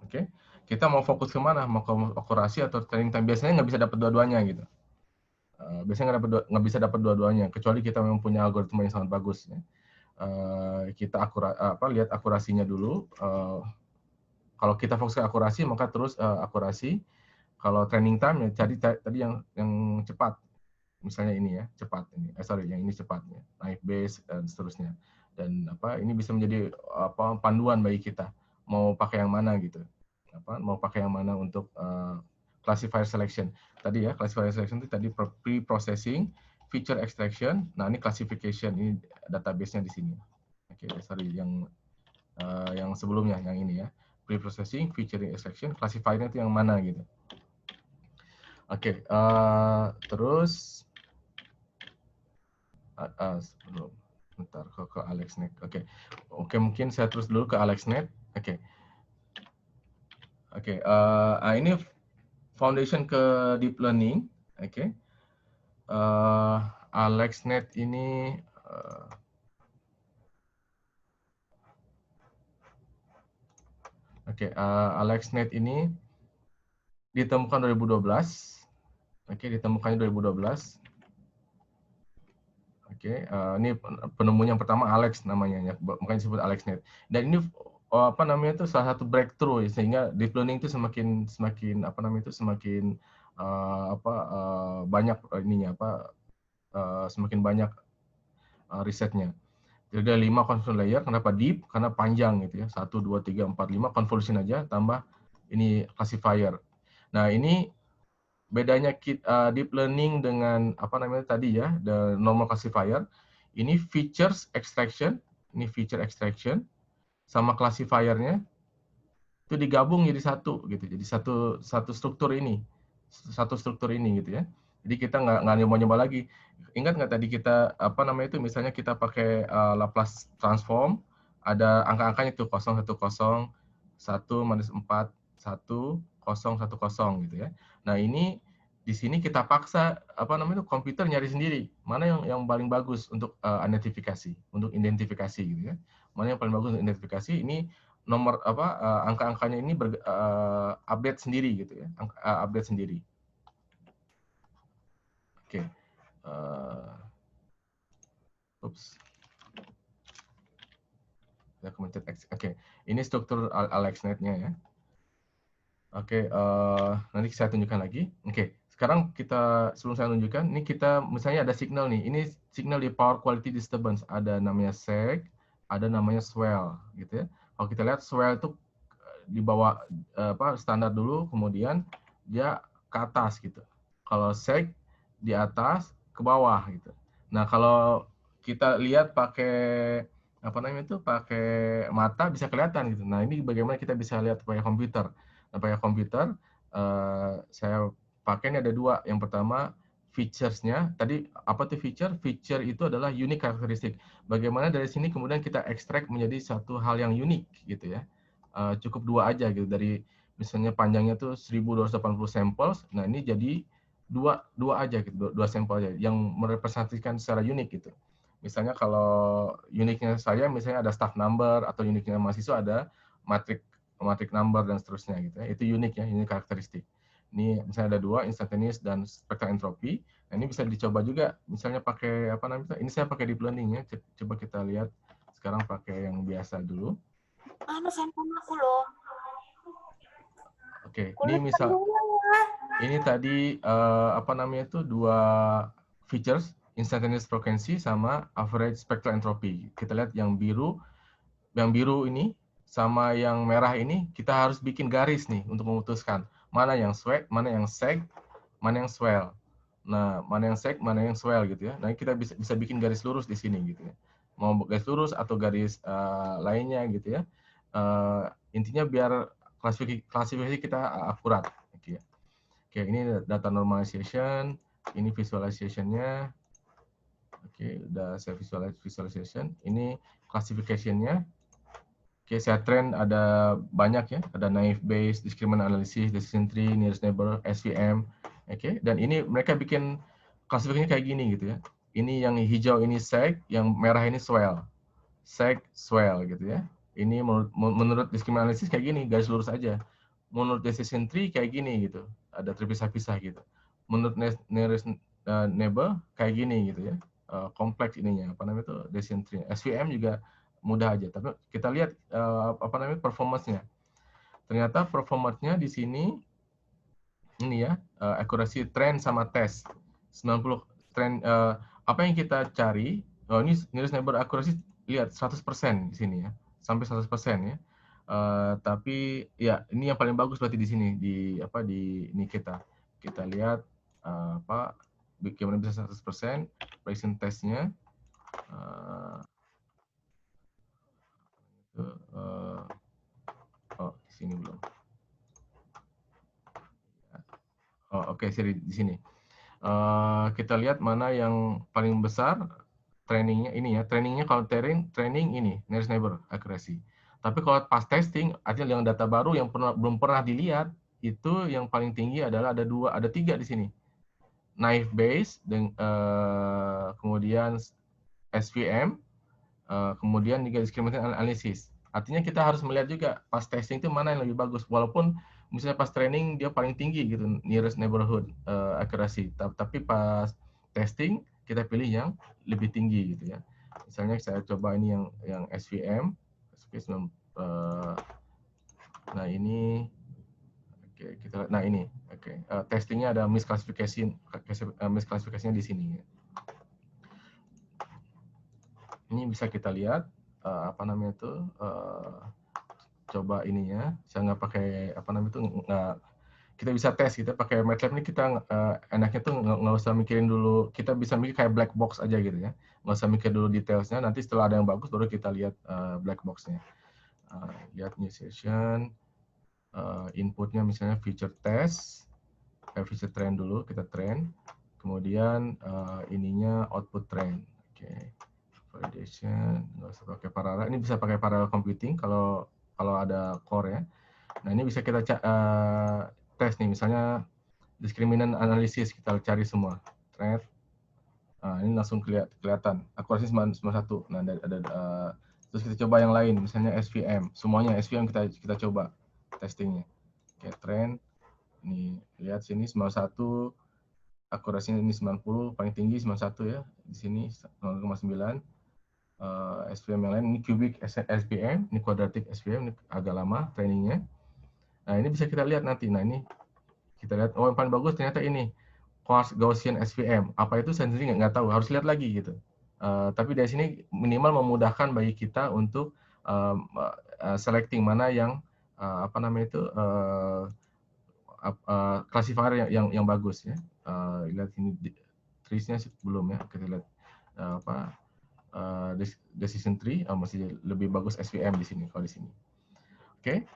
Oke, kita mau fokus kemana? Mau ke akurasi atau training time? Biasanya nggak bisa dapat dua-duanya gitu. Biasanya nggak bisa dapat dua-duanya, kecuali kita memang punya algoritma yang sangat bagus. Ya. Kita lihat akurasinya dulu. Kalau kita fokus ke akurasi, maka terus akurasi. Kalau training time, ya tadi yang cepat. Misalnya ini ya, cepat ini. Yang ini cepatnya, naik base dan seterusnya. Dan ini bisa menjadi panduan bagi kita. Mau pakai yang mana gitu. Mau pakai yang mana untuk classifier selection. Tadi ya, classifier selection itu tadi pre-processing, feature extraction. Nah, ini classification, ini database-nya di sini. Oke, yang sebelumnya, yang ini ya. Pre-processing, feature extraction, classifier-nya itu yang mana gitu. Oke, terus sebelum bentar ke AlexNet. Oke, mungkin saya terus dulu ke AlexNet. Oke, ini foundation ke deep learning. Oke, AlexNet ini AlexNet ini ditemukan 2012. Ditemukannya 2012. Ini penemunya yang pertama Alex namanya ya, makanya disebut AlexNet. Dan ini apa namanya itu salah satu breakthrough ya, sehingga deep learning itu semakin semakin apa namanya itu semakin banyak ininya semakin banyak risetnya. Jadi ada 5 convolution layer. Kenapa deep? Karena panjang gitu ya. 1, 2, 3, 4, 5 convolution aja tambah ini classifier. Nah, ini bedanya deep learning dengan apa namanya tadi ya, the normal classifier. Ini features extraction, ini feature extraction sama classifiernya itu digabung jadi satu gitu. Jadi satu struktur ini. Satu struktur ini gitu ya. Jadi kita nggak nyoba-nyoba lagi. Ingat nggak tadi kita apa namanya itu misalnya kita pakai Laplace transform, ada angka-angkanya tuh 0, 1, 0, 1, -4, 1, 0, 1, 0 gitu ya. Nah ini di sini kita paksa apa namanya itu komputer nyari sendiri mana yang paling bagus untuk identifikasi, untuk identifikasi gitu ya. Mana yang paling bagus untuk identifikasi ini nomor apa angka-angkanya ini update sendiri gitu ya, update sendiri. Oke. Oops. Oke. Ini struktur AlexNet-nya ya. Oke, nanti saya tunjukkan lagi. Oke, sekarang kita sebelum saya tunjukkan, ini kita misalnya ada signal nih. Ini signal di power quality disturbance. Ada namanya sag, ada namanya swell, gitu ya. Kalau kita lihat swell itu di bawah standar dulu, kemudian dia ke atas gitu. Kalau sag di atas ke bawah gitu. Nah, kalau kita lihat pakai apa namanya itu pakai mata bisa kelihatan gitu. Nah, ini bagaimana kita bisa lihat pakai komputer. Nah, pakai komputer saya pakai ini ada dua. Yang pertama features-nya. Tadi apa tuh feature? Feature itu adalah unique karakteristik. Bagaimana dari sini kemudian kita ekstrak menjadi satu hal yang unik gitu ya. Cukup dua aja gitu dari misalnya panjangnya tuh 1280 samples. Nah, ini jadi dua aja gitu, dua sampel aja yang merepresentasikan secara unik gitu. Misalnya kalau uniknya saya misalnya ada staff number atau uniknya mahasiswa ada matric number dan seterusnya gitu ya. Itu unik ya, ini karakteristik. Ini misalnya ada dua, instantaneous dan spectral entropy. Nah, ini bisa dicoba juga misalnya pakai apa namanya? Ini saya pakai deep learning ya. Coba kita lihat sekarang pakai yang biasa dulu. Handphone aku loh. Oke, ini misal ini tadi apa namanya itu dua features instantaneous frequency sama average spectral entropy. Kita lihat yang biru ini sama yang merah ini kita harus bikin garis nih untuk memutuskan mana yang sag, mana yang swell. Nah, mana yang sag, mana yang swell gitu ya. Nah, kita bisa bikin garis lurus di sini gitu ya. Mau garis lurus atau garis lainnya gitu ya. Intinya biar klasifikasi kita akurat gitu ya. Oke, ini data normalization, ini visualization-nya. Oke, udah saya visualization. Ini classification-nya. Oke, saya train ada banyak ya. Ada naive Bayes, discriminant analysis, decision tree, nearest neighbor, SVM. Oke, dan ini mereka bikin klasifikasinya kayak gini gitu ya. Ini yang hijau ini sag, yang merah ini swell. Sag, swell gitu ya. Ini menurut discriminant analysis kayak gini, garis lurus aja. Menurut decision tree kayak gini gitu, ada terpisah-pisah gitu. Menurut nearest neighbor kayak gini gitu ya, kompleks ininya apa namanya itu decision tree. SVM juga mudah aja, tapi kita lihat apa namanya performance-nya. Ternyata performance-nya di sini ini ya, accuracy trend sama test 90 trend apa yang kita cari. Ini nearest neighbor accuracy lihat 100% di sini ya, sampai 100% ya. Tapi ya ini yang paling bagus berarti di sini di apa di ini kita lihat apa bagaimana bisa 100% prediction testnya oh di sini belum oke, di sini kita lihat mana yang paling besar trainingnya ini ya. Trainingnya kalau training ini nearest neighbor accuracy. Tapi kalau pas testing, artinya yang data baru yang belum pernah dilihat, itu yang paling tinggi adalah ada tiga di sini. Naive Bayes, kemudian SVM, kemudian juga discriminant analysis. Artinya kita harus melihat juga pas testing itu mana yang lebih bagus. Walaupun misalnya pas training dia paling tinggi gitu, nearest neighborhood accuracy. Tapi pas testing kita pilih yang lebih tinggi gitu ya. Misalnya saya coba ini yang SVM, Nah ini, oke kita lihat. Nah ini, oke testingnya ada misklasifikasinya di sini. Ini bisa kita lihat apa namanya itu coba ininya. Saya nggak pakai apa namanya itu nggak, kita bisa tes kita pakai MATLAB ini, kita enaknya tuh nggak usah mikirin dulu, kita bisa mikir kayak black box aja gitu ya, nggak usah mikir dulu detailsnya, nanti setelah ada yang bagus baru kita lihat black boxnya. Lihat new session, inputnya misalnya feature test, feature trend dulu, kita trend, kemudian ininya output trend. Oke, validation nggak usah pakai parallel, ini bisa pakai parallel computing kalau ada core ya. Nah ini bisa kita tes nih, misalnya discriminant analysis, kita cari semua thread. Nah, ini langsung kelihatan akurasi 91. Nah ada terus kita coba yang lain, misalnya SVM, semuanya SVM kita coba testingnya. Oke, trend ini lihat sini 91, akurasinya ini 90, paling tinggi 91 ya, di sini 0,9. SVM yang lain ini cubic SVM, ini quadratic SVM, ini agak lama trainingnya. Nah ini bisa kita lihat nanti. Nah ini kita lihat, oh yang paling bagus ternyata ini Gaussian SVM. Apa itu saya sendiri nggak tahu, harus lihat lagi gitu. Tapi dari sini minimal memudahkan bagi kita untuk selecting mana yang apa namanya itu classifier yang bagus ya. Lihat ini trees-nya belum ya, kita lihat apa decision tree, masih lebih bagus SVM di sini kalau di sini. Oke.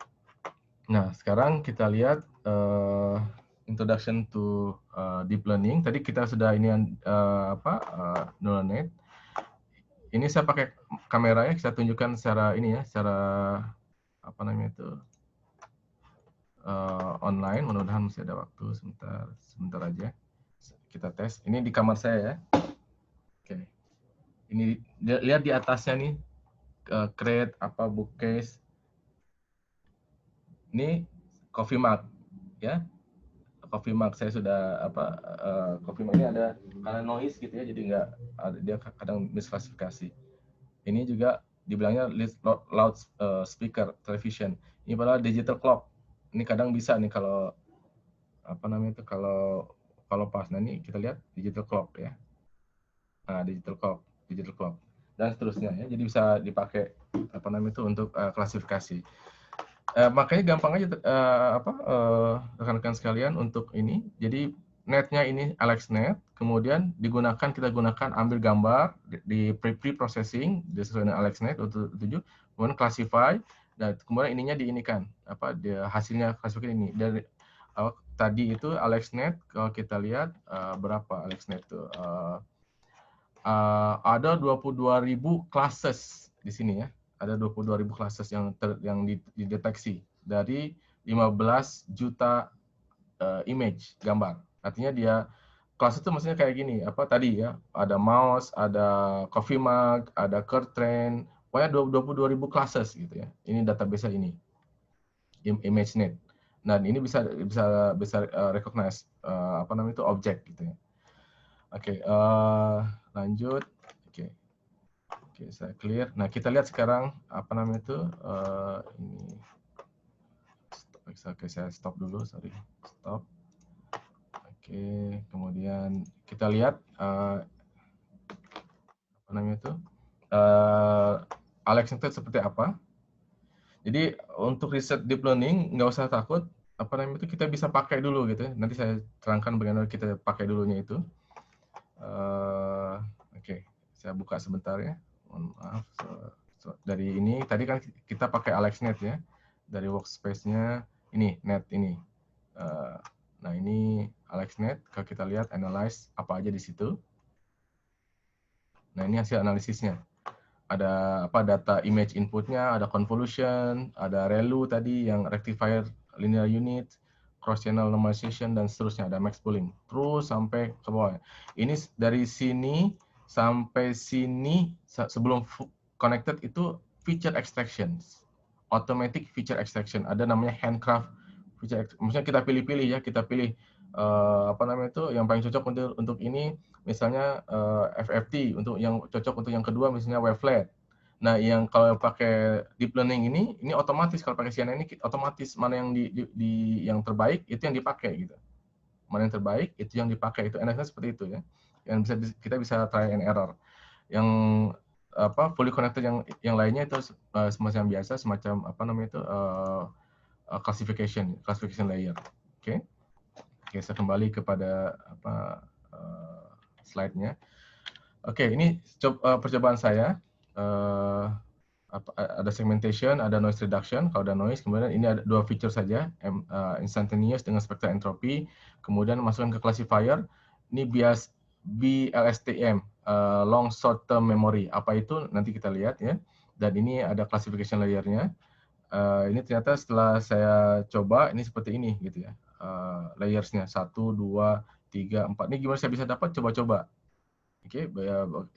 Nah, sekarang kita lihat introduction to deep learning. Tadi kita sudah ini neural net. Ini saya pakai kameranya, saya tunjukkan secara ini ya, secara apa namanya itu online. Mudah-mudahan masih ada waktu, sebentar aja. Kita tes. Ini di kamar saya ya. Oke. Ini lihat di atasnya nih, create apa bookcase. Ini coffee mug ya. Coffee mug saya sudah coffee mug ini ada karena noise gitu ya, jadi nggak dia kadang misklasifikasi. Ini juga dibilangnya loud speaker television. Ini padahal digital clock. Ini kadang bisa nih kalau apa namanya itu kalau pas. Nah ini kita lihat digital clock ya. Nah digital clock dan seterusnya ya. Jadi bisa dipakai apa namanya itu untuk klasifikasi. Makanya gampang aja rekan-rekan sekalian untuk ini. Jadi netnya ini AlexNet, kemudian kita gunakan ambil gambar di pre-processing sesuai dengan AlexNet untuk 7, kemudian classify, dan kemudian ininya diinikan hasilnya klasifikasi ini dari tadi itu AlexNet. Kalau kita lihat berapa AlexNet itu ada 22.000 classes di sini ya. Ada 22.000 classes yang dideteksi dari 15 juta image gambar. Artinya dia kelas itu maksudnya kayak gini, apa tadi ya, ada mouse, ada coffee mug, ada curtain, pokoknya 22.000 classes gitu ya. Ini database ini, ImageNet. Dan ini bisa recognize apa namanya itu objek gitu ya. Oke, lanjut. Oke, saya clear. Nah, kita lihat sekarang apa namanya itu ini. Oke, saya stop dulu, sorry. Stop. Oke, kemudian kita lihat apa namanya itu AlexNet seperti apa. Jadi untuk riset deep learning nggak usah takut, apa namanya itu kita bisa pakai dulu gitu. Nanti saya terangkan bagaimana kita pakai dulunya itu. Oke, saya buka sebentar ya. Mohon maaf. Dari ini tadi kan kita pakai AlexNet ya. Dari workspace-nya ini net ini. Nah ini AlexNet. Kalau kita lihat analyze apa aja di situ. Nah ini hasil analisisnya. Ada apa data image inputnya, ada convolution, ada ReLU tadi yang rectifier linear unit, cross channel normalization dan seterusnya, ada max pooling terus sampai ke bawah. Ini dari sini sampai sini sebelum connected itu feature extraction, automatic feature extraction, ada namanya handcraft feature. Maksudnya kita pilih-pilih ya, kita pilih apa namanya itu yang paling cocok untuk ini, misalnya FFT, untuk yang cocok untuk yang kedua misalnya wavelet. Nah, yang kalau pakai deep learning ini otomatis kalau pakai CNN ini otomatis mana yang yang terbaik itu yang dipakai gitu. Mana yang terbaik itu yang dipakai, itu enaknya seperti itu ya. Yang kita bisa try and error. Yang fully connected yang lainnya itu semacam biasa, semacam apa namanya itu classification layer. Oke. Oke, saya kembali kepada slide-nya. Oke, ini percobaan saya. Ada segmentation, ada noise reduction. Kalau ada noise, kemudian ini ada dua feature saja, instantaneous dengan spektra entropy. Kemudian masukkan ke classifier. Ini bias BLSTM, long short term memory. Apa itu? Nanti kita lihat ya. Dan ini ada classification layer-nya. Ini ternyata setelah saya coba ini seperti ini gitu ya. Layers-nya 1, 2, 3, 4. Ini gimana saya bisa dapat? Coba-coba. Oke,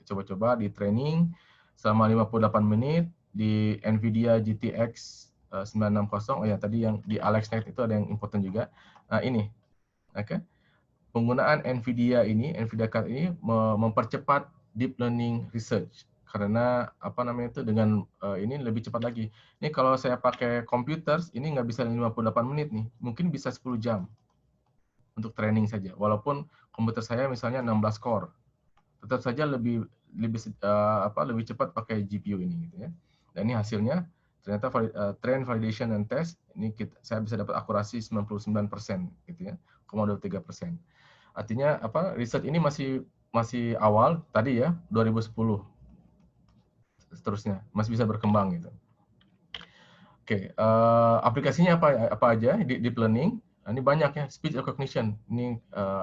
coba-coba di training selama 58 menit di NVIDIA GTX 960. Oh ya, tadi yang di AlexNet itu ada yang important juga. Nah, ini. Oke. Penggunaan NVIDIA Card ini mempercepat deep learning research karena apa namanya itu dengan ini lebih cepat lagi. Ini kalau saya pakai komputer ini nggak bisa 58 menit nih, mungkin bisa 10 jam untuk training saja. Walaupun komputer saya misalnya 16 core, tetap saja lebih cepat pakai GPU ini gitu ya. Dan ini hasilnya ternyata train, validation, dan test ini saya bisa dapat akurasi 99% gitu ya, 0,23%. Artinya apa? Riset ini masih awal tadi ya, 2010 seterusnya masih bisa berkembang gitu. Oke, aplikasinya apa aja di deep learning? Ini banyak ya, speech recognition. Ini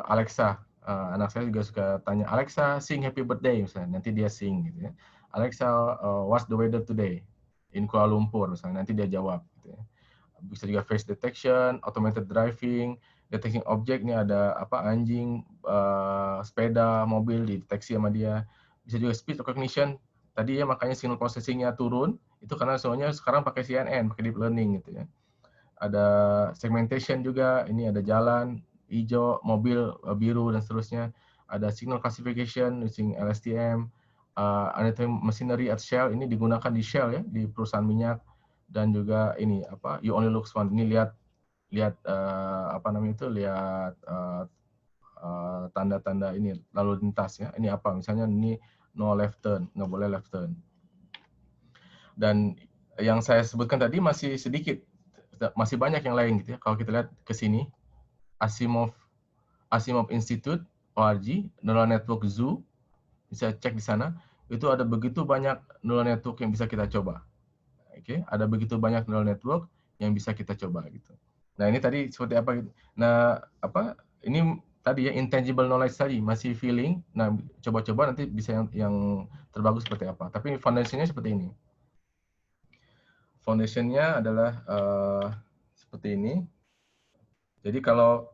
Alexa. Anak saya juga suka tanya, Alexa sing happy birthday misalnya, nanti dia sing gitu ya. Alexa, what's the weather today in Kuala Lumpur misalnya, nanti dia jawab gitu ya. Bisa juga face detection, automated driving, detecting object, ini ada apa anjing, sepeda, mobil dideteksi sama dia. Bisa juga speech recognition. Tadi ya makanya signal processing-nya turun, itu karena semuanya sekarang pakai CNN, pakai deep learning gitu ya. Ada segmentation juga, ini ada jalan, hijau, mobil, biru, dan seterusnya. Ada signal classification using LSTM, anatomy machinery at Shell, ini digunakan di Shell ya, di perusahaan minyak. Dan juga ini apa, you only look once, ini lihat apa namanya itu, lihat tanda-tanda ini lalu lintas ya. Ini apa? Misalnya ini no left turn, nggak boleh left turn. Dan yang saya sebutkan tadi masih sedikit, masih banyak yang lain gitu ya. Kalau kita lihat ke sini, Asimov Institute, ORG, Neural Network Zoo, bisa cek di sana. Itu ada begitu banyak neural network yang bisa kita coba. Oke, ada begitu banyak neural network yang bisa kita coba gitu. Nah, ini tadi seperti apa gitu. Nah, apa ini tadi ya intangible knowledge tadi masih feeling. Nah, coba-coba nanti bisa yang terbagus seperti apa. Tapi foundation-nya seperti ini. Foundation-nya adalah seperti ini. Jadi kalau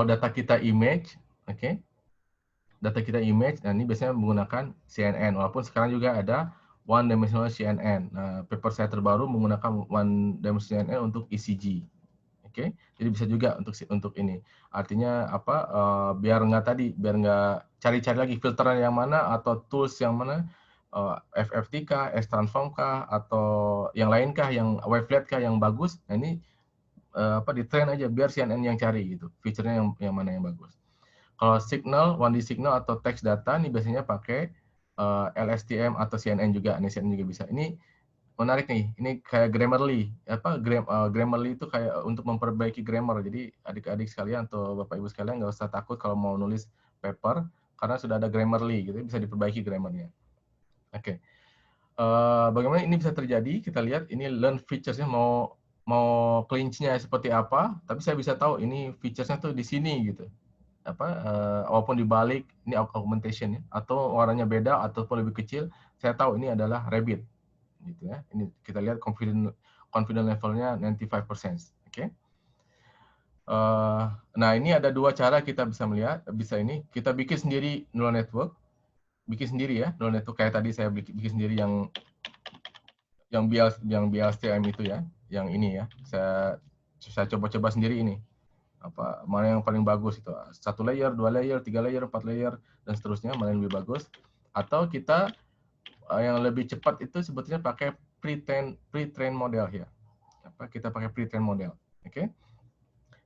data kita image, oke, data kita image, nah ini biasanya menggunakan CNN. Walaupun sekarang juga ada one dimensional CNN. Nah, paper saya terbaru menggunakan one dimensional CNN untuk ECG. Oke, jadi bisa juga untuk ini. Artinya apa? Biar nggak cari-cari lagi filteran yang mana atau tools yang mana, FFT kah, S-transform kah, atau yang lain kah, yang wavelet kah yang bagus. Nah ini di train aja biar CNN yang cari gitu, fiturnya yang mana yang bagus. Kalau signal, 1D signal atau text data ini biasanya pakai LSTM atau CNN juga. Ini CNN juga bisa. Ini menarik nih. Ini kayak Grammarly. Grammarly itu kayak untuk memperbaiki grammar. Jadi adik-adik sekalian atau Bapak Ibu sekalian nggak usah takut kalau mau nulis paper karena sudah ada Grammarly gitu, bisa diperbaiki grammarnya. Oke. Bagaimana ini bisa terjadi? Kita lihat ini learn features-nya mau clinch-nya seperti apa, tapi saya bisa tahu ini features-nya tuh di sini gitu. Walaupun dibalik ini augmentation ya, atau warnanya beda ataupun lebih kecil, saya tahu ini adalah rabbit gitu ya. Ini kita lihat confidence levelnya 95%. Oke. Nah, ini ada dua cara kita bisa melihat, ini kita bikin sendiri neural network, ya, neural network kayak tadi saya bikin sendiri yang BLSTM itu ya, yang ini ya. Saya coba-coba sendiri ini. Mana yang paling bagus itu, 1 layer, 2 layer, 3 layer, 4 layer, dan seterusnya, mana yang lebih bagus. Atau kita yang lebih cepat itu sebetulnya pakai pre-train model ya. Kita pakai pre-train model. Oke.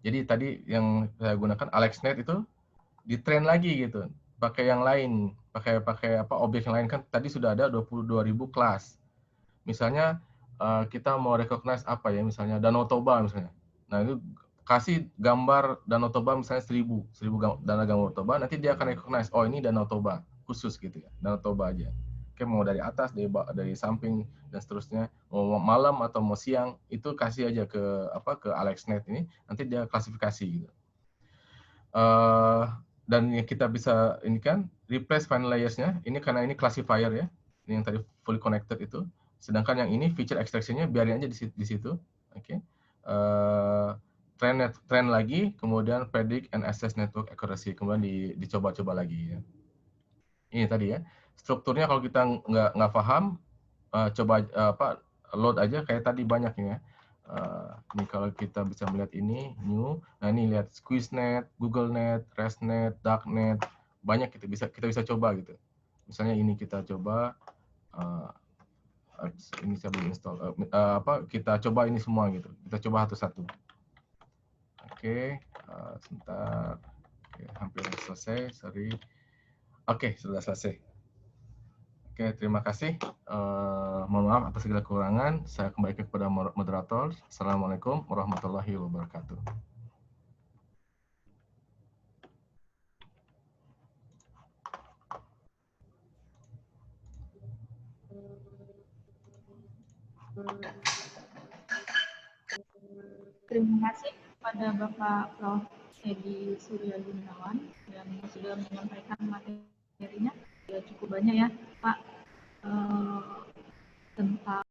Jadi tadi yang saya gunakan AlexNet itu di-train lagi gitu. Pakai yang lain, pakai objek yang lain kan tadi sudah ada 22.000 kelas. Misalnya kita mau recognize apa ya, misalnya Danau Toba misalnya. Nah, itu kasih gambar Danau Toba misalnya 1000 Danau Toba, nanti dia akan recognize, oh ini Danau Toba khusus gitu ya, Danau Toba aja. Oke, mau dari atas, dari samping dan seterusnya, mau malam atau mau siang, itu kasih aja ke AlexNet ini, nanti dia klasifikasi gitu. Dan yang kita bisa ini kan replace final layers-nya, ini karena ini classifier ya, ini yang tadi fully connected itu. Sedangkan yang ini feature extraction-nya biarin aja di situ. Oke. Train lagi, kemudian predict and assess network accuracy, kemudian dicoba-coba lagi ya. Ini tadi ya. Strukturnya kalau kita nggak paham, coba load aja kayak tadi banyak ya. Ini kalau kita bisa melihat ini new, nah ini lihat SqueezeNet, GoogleNet, ResNet, Darknet, banyak kita bisa coba gitu. Misalnya ini kita coba ini saya belum install kita coba ini semua gitu. Kita coba satu-satu. Oke, sebentar. Oke, hampir selesai, sorry. Oke, sudah selesai. Oke, terima kasih. Mohon maaf atas segala kekurangan. Saya kembalikan kepada moderator. Assalamualaikum warahmatullahi wabarakatuh. Terima kasih kepada Bapak Prof. Edi Surya Gunawan yang sudah menyampaikan materinya. Ya, cukup banyak ya Pak tentang